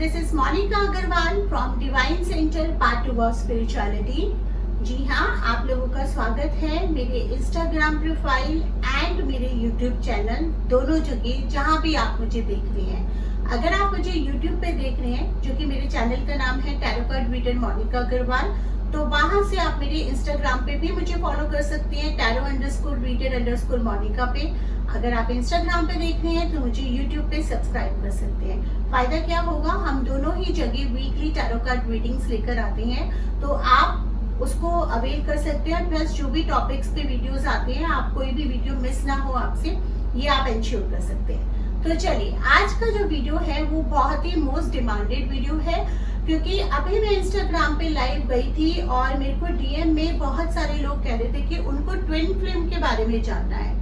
This is Monica Agarwal from Divine Center Path Towards Spirituality. जी हाँ, आप लोगों का स्वागत है मेरे इंस्टाग्राम प्रोफाइल एंड मेरे यूट्यूब चैनल, दोनों जगह जहाँ भी आप मुझे देख रहे हैं। अगर आप मुझे यूट्यूब पे देख रहे हैं, जो कि मेरे चैनल का नाम है tarot card reader Monika Agarwal, तो वहां से आप मेरे इंस्टाग्राम पे भी मुझे फॉलो कर सकते हैं टैरो_रीडर_मोनिका पे। अगर आप इंस्टाग्राम पे देख रहे हैं तो मुझे यूट्यूब पे सब्सक्राइब कर सकते हैं। फायदा क्या होगा, हम दोनों ही जगह वीकली टैरो कार्ड रीडिंग्स लेकर आते हैं, तो आप उसको अवेल कर सकते हैं। प्लस जो भी टॉपिक्स पे वीडियोस आते हैं, आप कोई भी वीडियो मिस ना हो आपसे, ये आप इंश्योर कर सकते हैं। तो चलिए, आज का जो वीडियो है वो बहुत ही मोस्ट डिमांडेड वीडियो है, क्योंकि अभी मैं इंस्टाग्राम पे लाइव गई थी और मेरे को डीएम में बहुत सारे लोग कह रहे थे कि उनको ट्विन फ्लेम के बारे में जानना है।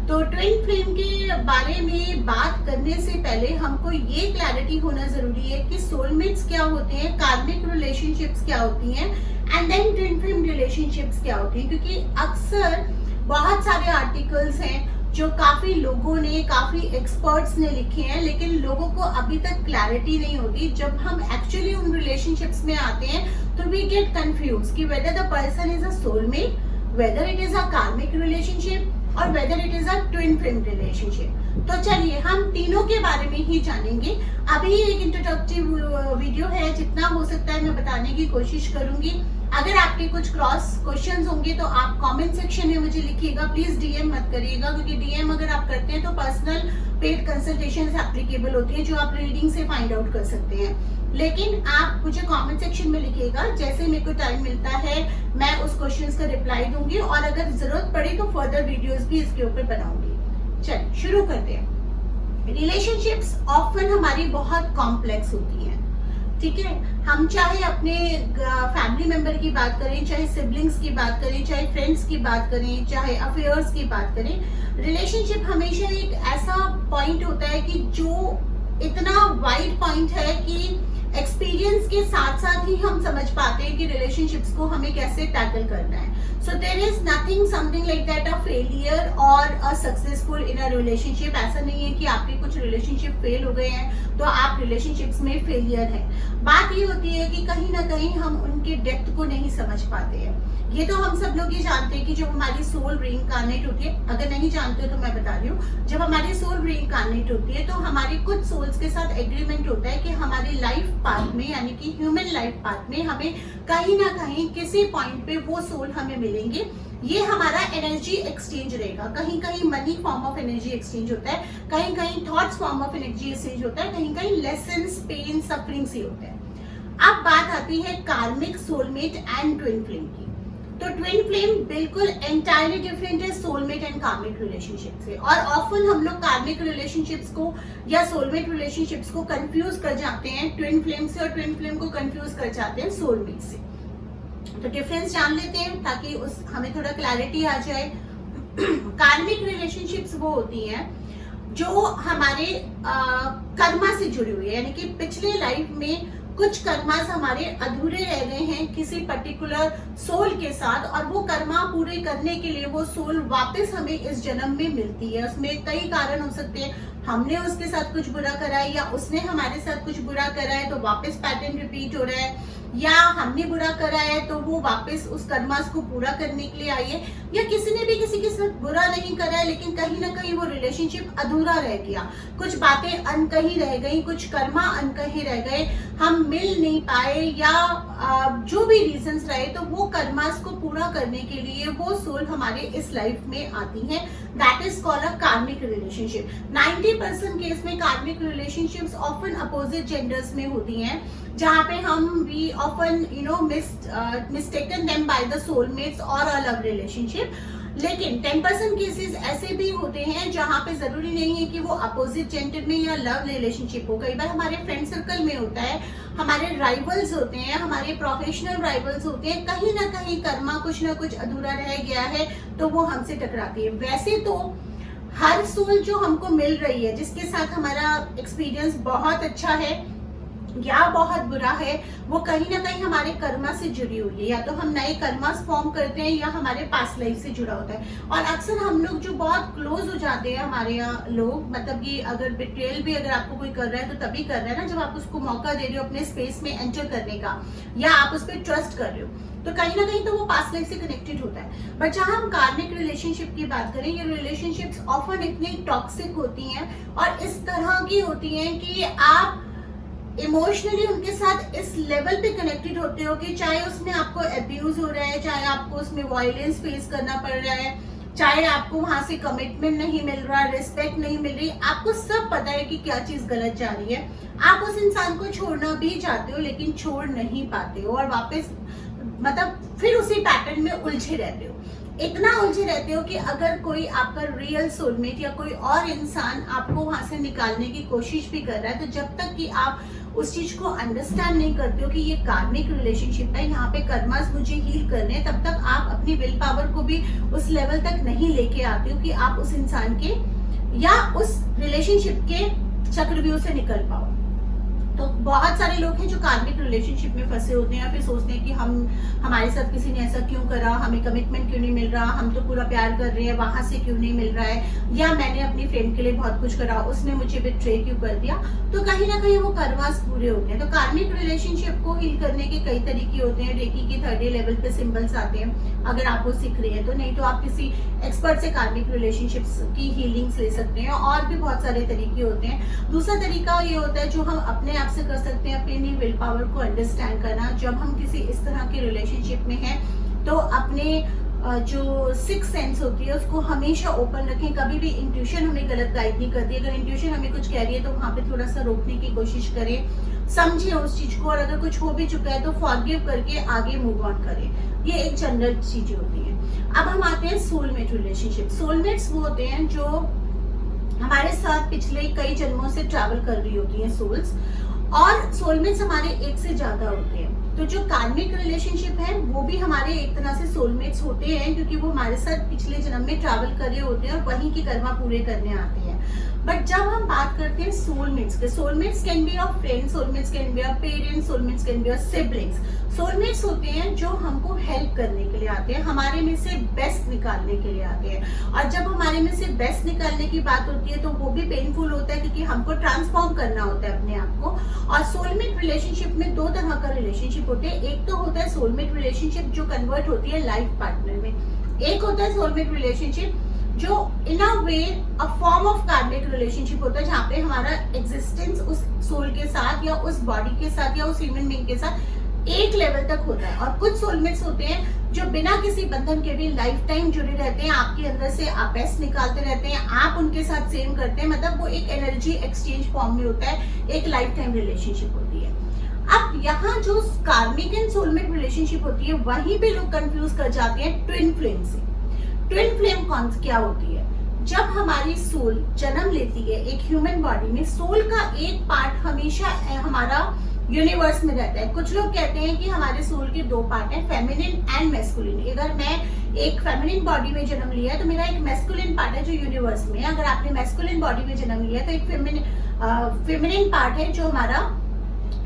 तो ट्विन फ्लेम के बारे में बात करने से पहले हमको ये क्लैरिटी होना जरूरी है कि सोलमेट्स क्या होते हैं, कार्मिक रिलेशनशिप्स क्या होती हैं, and then twin flame relationships क्या होती हैं। क्योंकि अक्सर बहुत सारे आर्टिकल्स हैं जो काफी लोगों ने, काफी एक्सपर्ट्स ने लिखे हैं, लेकिन लोगों को अभी तक क्लैरिटी नहीं होती। जब हम एक्चुअली उन रिलेशनशिप्स में आते हैं तो वी गेट कंफ्यूज कि whether the person is a soulmate, whether it is a कार्मिक रिलेशनशिप और whether it is a twin flame relationship. तो चलिए, हम तीनों के बारे में ही जानेंगे। अभी एक इंट्रोडक्टिव वीडियो है, जितना हो सकता है मैं बताने की कोशिश करूंगी। अगर आपके कुछ क्रॉस क्वेश्चंस होंगे तो आप कमेंट सेक्शन में मुझे लिखिएगा। प्लीज डीएम मत करिएगा, क्योंकि डीएम अगर आप करते हैं तो पर्सनल पेड कंसल्टेशंस एप्लीकेबल होती है, जो आप रीडिंग से फाइंड आउट कर सकते हैं। लेकिन आप मुझे कमेंट सेक्शन में लिखिएगा, जैसे मेरे को टाइम मिलता है मैं उस क्वेश्चंस का रिप्लाई दूंगी, और अगर जरूरत पड़ी तो फर्दर वीडियोस भी इसके ऊपर बनाऊंगी। चलिए शुरू करते हैं। रिलेशनशिप्स ऑफन हमारी बहुत कॉम्प्लेक्स होती हैं, ठीक है। हम चाहे अपने फैमिली मेंबर की बात करें, चाहे सिबलिंग्स की बात करें, चाहे फ्रेंड्स की बात करें, चाहे अफेयर्स की बात करें, रिलेशनशिप हमेशा एक ऐसा पॉइंट होता है कि जो इतना वाइड पॉइंट है कि एक्सपीरियंस के साथ साथ ही हम समझ पाते हैं कि रिलेशनशिप्स को हमें कैसे टैकल करना है। So there is nothing something like that a failure और a successful in a relationship. ऐसा नहीं है कि आपके कुछ रिलेशनशिप फेल हो गए हैं तो आप रिलेशनशिप्स में फेलियर हैं। बात ये होती है कि कहीं ना कहीं हम उनके डेप्थ को नहीं समझ पाते हैं। ये तो हम सब लोग ये जानते हैं कि जब हमारी सोल रीइंकार्नेट होती है, अगर नहीं जानते हो तो मैं बता रही हूँ, जब हमारी सोल रीइंकार्नेट होती है तो हमारी कुछ सोल्स के साथ एग्रीमेंट होता है कि हमारी लाइफ पाथ में, यानी कि ह्यूमन लाइफ पाथ में, हमें कहीं ना कहीं किसी पॉइंट पे वो सोल हमें मिलेंगे। ये हमारा एनर्जी एक्सचेंज रहेगा। कहीं कहीं money form of energy exchange होता है, कहीं कहीं thoughts form of energy exchange होता है, कहीं कहीं लेसन्स, पेन, सफरिंग से होता है। अब बात आती है कार्मिक, सोलमेट एंड ट्विन फ्लेम की। तो ट्विन फ्लेम बिल्कुल एंटायरली डिफरेंट है सोलमेट एंड कार्मिक रिलेशनशिप से, और ऑफन हम लोग कार्मिक रिलेशनशिप्स को या सोलमेट रिलेशनशिप्स को कंफ्यूज कर जाते हैं ट्विन फ्लेम से, और ट्विन फ्लेम को कंफ्यूज कर जाते हैं सोलमेट से। तो डिफरेंस जान लेते हैं ताकि हमें थोड़ा क्लैरिटी आ जाए। कार्मिक रिलेशनशिप्स वो होती हैं जो हमारे कर्मा से जुड़ी हुई है, यानी कि पिछले लाइफ में कुछ कर्मास हमारे अधूरे रह गए हैं किसी पर्टिकुलर सोल के साथ, और वो कर्मा पूरे करने के लिए वो सोल वापस हमें इस जन्म में मिलती है। उसमें कई कारण हो सकते हैं, हमने उसके साथ कुछ बुरा करा है या उसने हमारे साथ कुछ बुरा करा है तो वापस पैटर्न रिपीट हो रहा है, या हमने बुरा करा है तो वो वापस उस कर्मास को पूरा करने के लिए आई है, या किसी ने भी किसी के साथ बुरा नहीं करा है लेकिन कहीं ना कहीं वो रिलेशनशिप अधूरा रह गया, कुछ बातें अनकही रह गई, कुछ कर्मा अनकही रह गए, हम मिल नहीं पाए, या जो भी रीजंस रहे, तो वो कर्मास को पूरा करने के लिए वो सोल हमारे इस लाइफ में आती है। दैट इज कॉल्ड अ कार्मिक रिलेशनशिप। 90% केस में कार्मिक रिलेशनशिप्स ऑफन अपोजिट जेंडर्स में होती हैं, जहाँ पे हम we often mistaken them by the soulmates और अ लव रिलेशनशिप। लेकिन 10% केसेस ऐसे भी होते हैं जहाँ पे जरूरी नहीं है कि वो अपोजिट जेंडर में या लव रिलेशनशिप हो। कई बार हमारे फ्रेंड सर्कल में होता है, हमारे राइवल्स होते हैं, हमारे प्रोफेशनल राइवल्स होते हैं, कहीं ना कहीं कर्मा कुछ ना कुछ अधूरा रह गया है तो वो हमसे टकराती है। वैसे तो हर सोल जो हमको मिल रही है, जिसके साथ हमारा एक्सपीरियंस बहुत अच्छा है, या बहुत बुरा है, वो कहीं ना कहीं हमारे कर्मा से जुड़ी हुई है। या तो हम नए कर्मास फॉर्म करते हैं या हमारे पास्ट लाइफ से जुड़ा होता है। और अक्सर हम लोग जो बहुत क्लोज हो जाते हैं हमारे यहाँ लोग, मतलब कि अगर बिट्रेयल भी अगर आपको कोई कर रहा है तो तभी कर रहा है ना जब आप उसको मौका दे रहे हो अपने स्पेस में एंटर करने का, या आप उस पर ट्रस्ट कर रहे हो, तो कहीं ना कहीं तो वो पास्ट लाइफ से कनेक्टेड होता है। बट जहां हम कार्मिक रिलेशनशिप की बात करें, ये रिलेशनशिप्स ऑफन इतनी टॉक्सिक होती हैं और इस तरह की होती हैं कि आप इमोशनली उनके साथ इस लेवल पे कनेक्टेड होते हो कि चाहे उसमें आपको अब्यूज हो रहा है, चाहे आपको उसमें वायलेंस फेस करना पड़ रहा है, चाहे आपको वहां से कमिटमेंट नहीं मिल रहा, रिस्पेक्ट नहीं मिल रही, आपको सब पता है कि क्या चीज गलत जा रही है। आप उस इंसान को छोड़ना भी चाहते हो लेकिन छोड़ नहीं पाते हो और वापस मतलब फिर उसी पैटर्न में उलझे रहते हो। इतना उलझे रहते हो कि अगर कोई आपका रियल सोलमेट या कोई और इंसान आपको वहां से निकालने की कोशिश भी कर रहा है, तो जब तक कि आप उस चीज को अंडरस्टैंड नहीं करते हो कि ये कार्मिक रिलेशनशिप है, यहाँ पे कर्मास मुझे हील करने हैं, तब तक आप अपनी विल पावर को भी उस लेवल तक नहीं लेके आते हो कि आप उस इंसान के या उस रिलेशनशिप के चक्रव्यूह से निकल पाओ। तो बहुत सारे लोग हैं जो कार्मिक रिलेशनशिप में फंसे होते हैं, फिर सोचते हैं कि हमारे साथ किसी ने ऐसा क्यों करा, हमें कमिटमेंट क्यों नहीं मिल रहा, हम तो पूरा प्यार कर रहे हैं, वहां से क्यों नहीं मिल रहा है, या मैंने अपनी फ्रेंड के लिए बहुत कुछ करा, उसने मुझे बिट्रे क्यों कर दिया। तो कहीं ना कहीं वो कर्मास पूरे होते हैं। तो कार्मिक रिलेशनशिप को हील करने के कई तरीके होते हैं। रेकी के 3rd लेवल पे सिंबल्स आते हैं, अगर आप वो सीख रहे हैं तो, नहीं तो आप किसी एक्सपर्ट से कार्मिक रिलेशनशिप्स की हीलिंग्स ले सकते हैं। और भी बहुत सारे तरीके होते हैं। दूसरा तरीका ये होता है जो हम अपने आप से कर सकते हैं, अपनी विल पावर को अंडरस्टैंड करना। जब हम किसी इस तरह के रिलेशनशिप में हैं तो अपने जो 6th सेंस होती है उसको हमेशा ओपन रखें। कभी भी इंट्यूशन हमें गलत गाइड नहीं करती। अगर इंट्यूशन हमें कुछ कह रही है तो वहां पे थोड़ा सा रोकने की कोशिश करें, समझे उस चीज को, और अगर कुछ हो भी चुका है तो फॉरगिव करके आगे मूव ऑन करें। ये एक जनरल चीजें होती है। अब हम आते हैं सोलमेट रिलेशनशिप। सोलमेट्स वो होते हैं जो हमारे साथ पिछले कई जन्मों से ट्रैवल कर रही होती है सोल्स, और सोलमेट्स हमारे एक से ज्यादा होते हैं। तो जो कार्मिक रिलेशनशिप है वो भी हमारे एक तरह से सोलमेट्स होते हैं, क्योंकि वो हमारे साथ पिछले जन्म में ट्रैवल कर रहे होते हैं और वहीं की कर्मा पूरे करने आते हैं। बट जब हम बात करते हैं सोलमेट्स के, soulmates can be of friends, soulmates can be of parents, soulmates can be of siblings. Soulmates होते हैं जो हमको हेल्प करने के लिए आते हैं, हमारे में से बेस्ट निकालने के लिए आते हैं। और जब हमारे में से बेस्ट निकालने की बात होती है तो वो भी पेनफुल होता है, क्योंकि हमको ट्रांसफॉर्म करना होता है अपने आप को। और सोलमेट रिलेशनशिप में 2 तरह का रिलेशनशिप होते हैं। एक तो होता है सोलमेट रिलेशनशिप जो कन्वर्ट होती है लाइफ पार्टनर में। एक होता है सोलमेट रिलेशनशिप जो in a way a form of karmic relationship होता है, जहाँ पे हमारा एग्जिस्टेंस उस सोल के साथ या उस बॉडी के साथ या उस ह्यूमन बीइंग के साथ एक लेवल तक होता है। और कुछ सोलमेट्स होते हैं जो बिना किसी बंधन के भी लाइफ टाइम जुड़े रहते हैं, आपके अंदर से आप बेस्ट निकालते रहते हैं, आप उनके साथ सेम करते हैं, मतलब वो एक एनर्जी एक्सचेंज फॉर्म में होता है, एक लाइफ टाइम रिलेशनशिप होती है। अब यहाँ जो कार्मिक एंड सोलमेट रिलेशनशिप होती है वहीं पे लोग कंफ्यूज कर जाते हैं ट्विन फ्लेम से। ट्विन फ्लेम कौन क्या होती है? जब हमारी सोल जन्म लेती है एक ह्यूमन बॉडी में, सोल का एक पार्ट हमेशा हमारा यूनिवर्स में रहता है। कुछ लोग कहते हैं कि हमारे सोल के 2 पार्ट हैं, फेमिनिन एंड मैस्कुलिन। अगर मैं एक फेमिनिन बॉडी में जन्म लिया है तो मेरा एक मैस्कुलिन पार्ट है जो यूनिवर्स में है। अगर आपने मैस्कुलिन बॉडी में जन्म लिया है तो एक फेमिनिन पार्ट है जो हमारा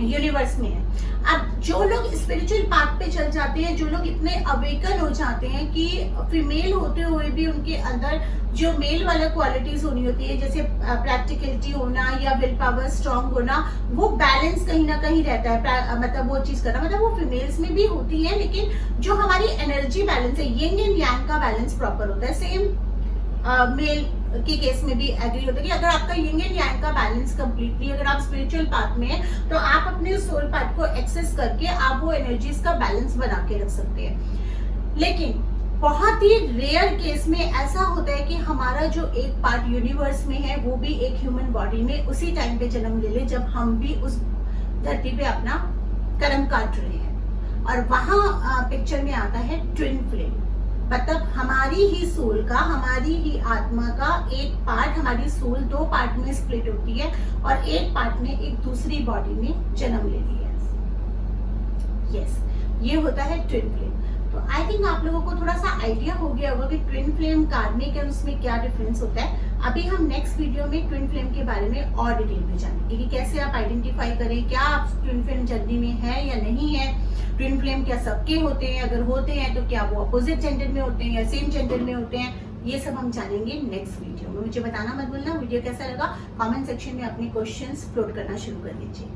यूनिवर्स में है। अब जो लोग स्पिरिचुअल पाथ पे चल जाते हैं, जो लोग इतने अवेकन हो जाते हैं कि फीमेल होते हुए भी उनके अंदर जो मेल वाला क्वालिटीज होनी होती है, जैसे प्रैक्टिकलिटी होना या विल पावर स्ट्रांग होना, वो बैलेंस कहीं ना कहीं रहता है। मतलब वो चीज करना, मतलब वो फीमेल्स में भी होती है, लेकिन जो हमारी एनर्जी बैलेंस है, यिंग एंड यांग का बैलेंस प्रॉपर होता है। सेम मेल के केस में भी एग्री होता है कि अगर आपका यिंग एंड यांग का बैलेंस कंप्लीटली, अगर आप स्पिरिचुअल पाथ में हैं तो आप अपने सोल पार्ट को एक्सेस करके आप वो एनर्जीज का बैलेंस बना के रख सकते हैं। लेकिन बहुत ही रेयर केस में ऐसा होता है कि हमारा जो एक पार्ट यूनिवर्स में है वो भी एक ह्यूमन बॉडी में उसी टाइम पे जन्म ले ले जब हम भी उस धरती पे अपना कर्म काट रहे हैं। और वहां पिक्चर में आता है ट्विन फ्लेम, मतलब हमारी ही सोल का, हमारी ही आत्मा का एक पार्ट, हमारी सोल 2 पार्ट में स्प्लिट होती है और एक पार्ट ने एक दूसरी बॉडी में जन्म ले लिया है। यस, ये होता है ट्विन फ्लेम। तो आई थिंक आप लोगों को थोड़ा सा आइडिया हो गया होगा कि ट्विन फ्लेम, कार्मिक और उसमें क्या डिफरेंस होता है। अभी हम नेक्स्ट वीडियो में ट्विन फ्लेम के बारे में और डिटेल में जानेंगे कि कैसे आप आइडेंटिफाई करें, क्या आप ट्विन फ्लेम जर्नी में है या नहीं है, ट्विन फ्लेम क्या सबके होते हैं, अगर होते हैं तो क्या वो अपोजिट जेंडर में होते हैं या सेम जेंडर में होते हैं, ये सब हम जानेंगे नेक्स्ट वीडियो में। मुझे बताना मत भूलना वीडियो कैसा लगा, कमेंट सेक्शन में अपने क्वेश्चंस अपलोड करना शुरू कर दीजिए।